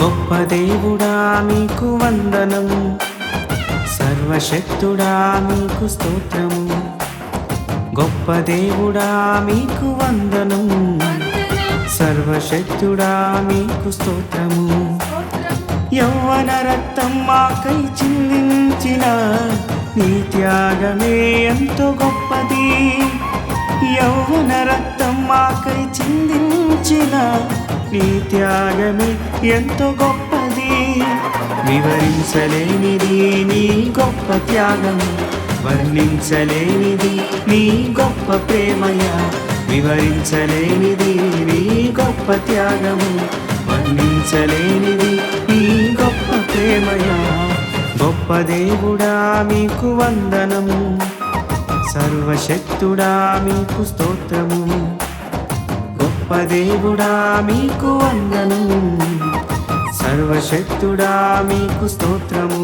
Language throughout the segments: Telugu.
గొప్ప దేవుడా మీకు వందనం, సర్వశక్తుడా మీకు స్తోత్రము. గొప్ప దేవుడా మీకు వందనం, సర్వశక్తుడా మీకు స్తోత్రము. యౌవన రక్తం మాకై చిందించిన నీ త్యాగమే ఎంతో గొప్పది. యౌవన రక్తం మాకై చిందించిన నీ త్యాగమే ఎంతో గొప్పది. వివరించలేనిది నీ గొప్ప త్యాగము, వర్ణించలేనిది నీ గొప్ప ప్రేమయ. వివరించలేనిది నీ గొప్ప త్యాగము, వర్ణించలేనిది నీ గొప్ప ప్రేమయ. గొప్ప దేవుడా మీకు వందనము, సర్వశక్తుడా మీకు స్తోత్రము. గొప్ప దేవుడా మీకు వందనము, సర్వశక్తుడా మీకు స్తోత్రము.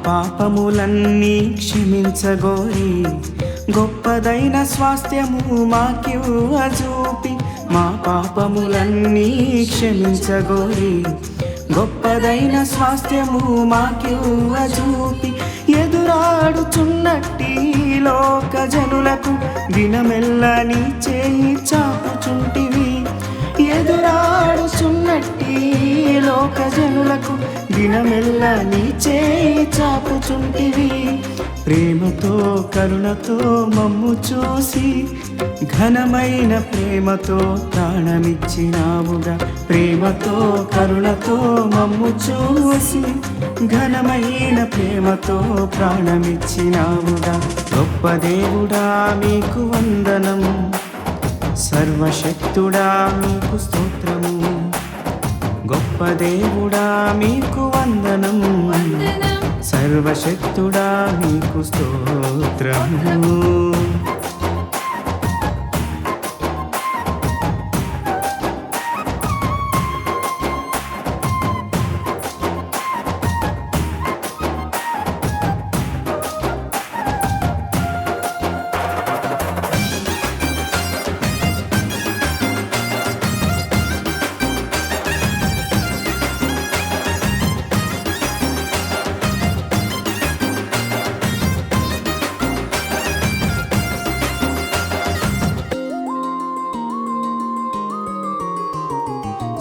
పాపములన్నీ క్షమించగోరి గొప్పదైన స్వాస్థ్యము మాకివ్వజూపి. మా పాపములన్నీ క్షమించగోరి గొప్పదైన స్వాస్థ్యము మాకివ్వజూపి. ఎదురాడుచున్నట్టి లోక జనులకు దినమెల్ల నీ చేయి చాపుచుంటివి. ఎదురాడుచున్నట్టి లోక జనులకు దినమెల్ల నీ చేయి చాపుచుంటివి. ప్రేమతో కరుణతో మమ్ము చూసి ఘనమైన ప్రేమతో ప్రాణమిచ్చినావుగా. ప్రేమతో కరుణతో మమ్ము చూసి ఘనమైన ప్రేమతో ప్రాణమిచ్చినావుగా. గొప్ప దేవుడా మీకు వందనం, సర్వశక్తుడా మీకు స్తోత్రము. గొప్ప దేవుడా మీకు వందనం, సర్వశక్తుడా మీకు స్తోత్రము.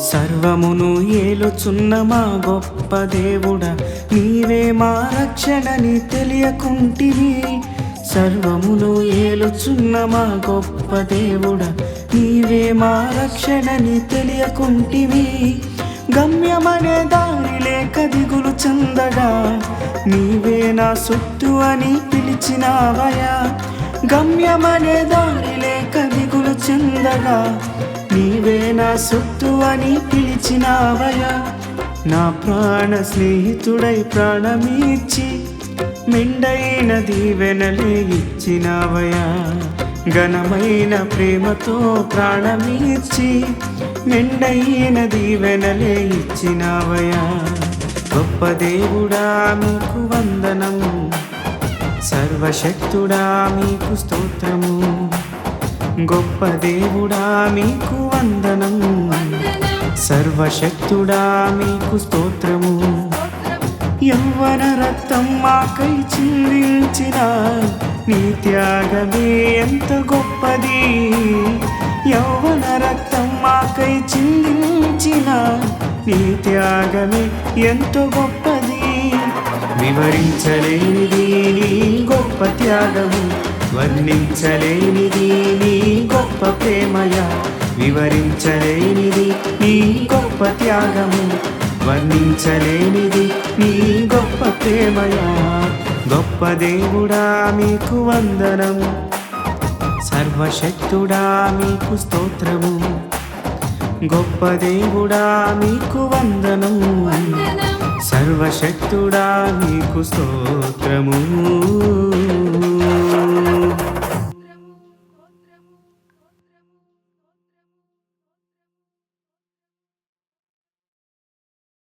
సర్వమును ఏలుచున్న మా గొప్ప దేవుడా, నీవే మా రక్షణని తెలియకుంటివి. సర్వమును ఏలుచున్న మా గొప్ప దేవుడా, నీవే మా రక్షణని తెలియకుంటివి. గమ్యమనే దారి లేక దిగులు చెందగా నీవే నా సొత్తు అని పిలిచినావయా. గమ్యమనే దారి లేక దిగులు చెందగా నీవే నా సొత్తు అని పిలిచినావయా. నా ప్రాణ స్నేహితుడై ప్రాణమిచ్చి మెండైన దీవెనలే ఇచ్చినావయా. ఘనమైన ప్రేమతో ప్రాణమిచ్చి మెండైన దీవెనలే ఇచ్చినావయా. గొప్ప దేవుడా మీకు వందనం, సర్వశక్తుడా మీకు స్తోత్రము. గొప్ప దేవుడా మీకు వందనం, సర్వశక్తుడా మీకు స్తోత్రము. యౌవన రక్తం మాకై చిందించిన నీ త్యాగమే ఎంత గొప్పది. యౌవన రక్తం మాకై చిందించిన నీ త్యాగమే ఎంతో గొప్పది. వివరించలేనిది నీ గొప్ప త్యాగము, వర్ణించలేనిది నీ గొప్ప ప్రేమయ. వివరించలేనిది నీ గొప్ప త్యాగము, వర్ణించలేనిది నీ గొప్ప ప్రేమయ. గొప్ప దేవుడా మీకు వందనం, సర్వశక్తుడా మీకు స్తోత్రము, గొప్ప దేవుడా మీకు వందనము, సర్వశక్తుడా మీకు స్తోత్రము.